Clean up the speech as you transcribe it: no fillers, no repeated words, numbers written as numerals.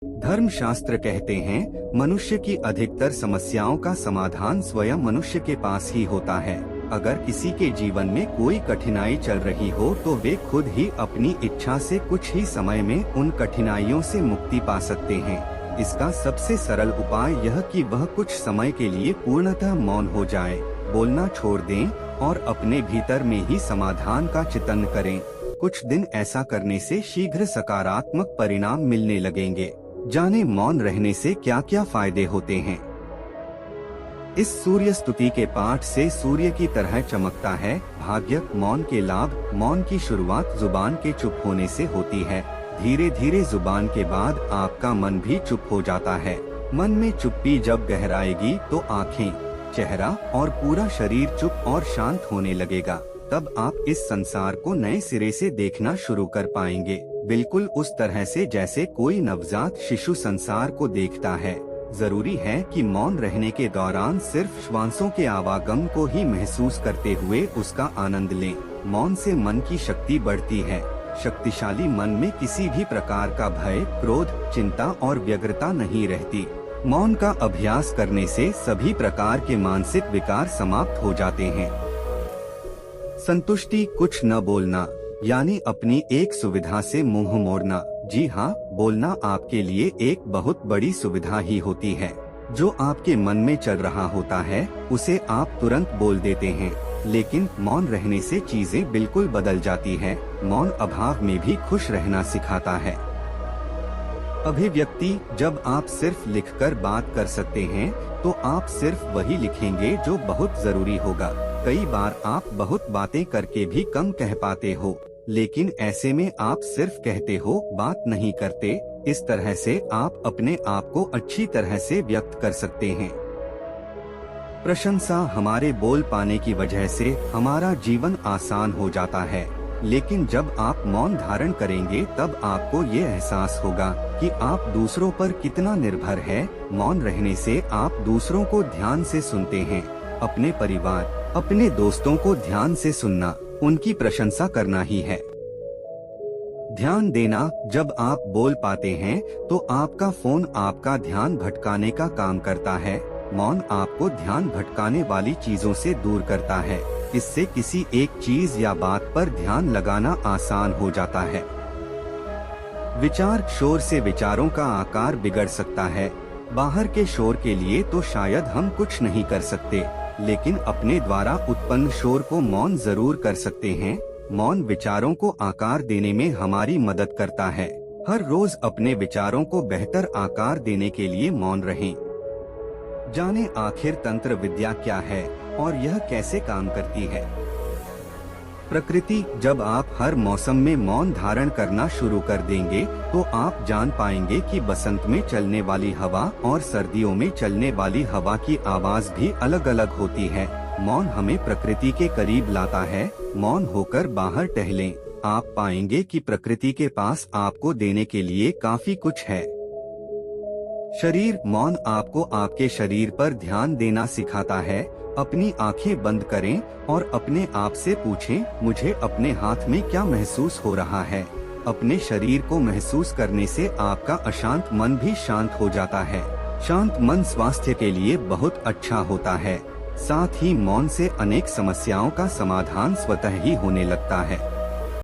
धर्मशास्त्र कहते हैं, मनुष्य की अधिकतर समस्याओं का समाधान स्वयं मनुष्य के पास ही होता है। अगर किसी के जीवन में कोई कठिनाई चल रही हो तो वे खुद ही अपनी इच्छा से कुछ ही समय में उन कठिनाइयों से मुक्ति पा सकते हैं। इसका सबसे सरल उपाय यह कि वह कुछ समय के लिए पूर्णतः मौन हो जाए, बोलना छोड़ दें और अपने भीतर में ही समाधान का चिंतन करें। कुछ दिन ऐसा करने से शीघ्र सकारात्मक परिणाम मिलने लगेंगे। जाने मौन रहने से क्या क्या फायदे होते हैं। इस सूर्य स्तुति के पाठ से सूर्य की तरह चमकता है। भाग्य मौन के लाभ। मौन की शुरुआत जुबान के चुप होने से होती है। धीरे धीरे जुबान के बाद आपका मन भी चुप हो जाता है। मन में चुप्पी जब गहराएगी तो आँखें, चेहरा और पूरा शरीर चुप और शांत होने लगेगा। तब आप इस संसार को नए सिरे से देखना शुरू कर पाएंगे, बिल्कुल उस तरह से जैसे कोई नवजात शिशु संसार को देखता है। जरूरी है कि मौन रहने के दौरान सिर्फ श्वासों के आवागम को ही महसूस करते हुए उसका आनंद लें। मौन से मन की शक्ति बढ़ती है। शक्तिशाली मन में किसी भी प्रकार का भय, क्रोध, चिंता और व्यग्रता नहीं रहती। मौन का अभ्यास करने से सभी प्रकार के मानसिक विकार समाप्त हो जाते हैं। संतुष्टि, कुछ न बोलना यानी अपनी एक सुविधा से मुंह मोड़ना। जी हाँ, बोलना आपके लिए एक बहुत बड़ी सुविधा ही होती है। जो आपके मन में चल रहा होता है उसे आप तुरंत बोल देते हैं, लेकिन मौन रहने से चीजें बिल्कुल बदल जाती है। मौन अभाव में भी खुश रहना सिखाता है। अभिव्यक्ति, जब आप सिर्फ लिखकर बात कर सकते हैं तो आप सिर्फ वही लिखेंगे जो बहुत जरूरी होगा। कई बार आप बहुत बातें करके भी कम कह पाते हो, लेकिन ऐसे में आप सिर्फ कहते हो, बात नहीं करते। इस तरह से आप अपने आप को अच्छी तरह से व्यक्त कर सकते हैं। प्रशंसा, हमारे बोल पाने की वजह से हमारा जीवन आसान हो जाता है, लेकिन जब आप मौन धारण करेंगे तब आपको ये एहसास होगा कि आप दूसरों पर कितना निर्भर है। मौन रहने से आप दूसरों को ध्यान से सुनते हैं। अपने परिवार, अपने दोस्तों को ध्यान से सुनना, उनकी प्रशंसा करना ही है। ध्यान देना, जब आप बोल पाते हैं तो आपका फोन आपका ध्यान भटकाने का काम करता है। मौन आपको ध्यान भटकाने वाली चीजों से दूर करता है। इससे किसी एक चीज या बात पर ध्यान लगाना आसान हो जाता है। विचार, शोर से विचारों का आकार बिगड़ सकता है। बाहर के शोर के लिए तो शायद हम कुछ नहीं कर सकते, लेकिन अपने द्वारा उत्पन्न शोर को मौन जरूर कर सकते हैं। मौन विचारों को आकार देने में हमारी मदद करता है। हर रोज अपने विचारों को बेहतर आकार देने के लिए मौन रहें। जाने आखिर तंत्र विद्या क्या है और यह कैसे काम करती है। प्रकृति, जब आप हर मौसम में मौन धारण करना शुरू कर देंगे तो आप जान पाएंगे कि बसंत में चलने वाली हवा और सर्दियों में चलने वाली हवा की आवाज भी अलग अलग होती है। मौन हमें प्रकृति के करीब लाता है। मौन होकर बाहर टहलें, आप पाएंगे कि प्रकृति के पास आपको देने के लिए काफी कुछ है। शरीर, मौन आपको आपके शरीर पर ध्यान देना सिखाता है। अपनी आंखें बंद करें और अपने आप से पूछें, मुझे अपने हाथ में क्या महसूस हो रहा है। अपने शरीर को महसूस करने से आपका अशांत मन भी शांत हो जाता है। शांत मन स्वास्थ्य के लिए बहुत अच्छा होता है। साथ ही मौन से अनेक समस्याओं का समाधान स्वतः ही होने लगता है।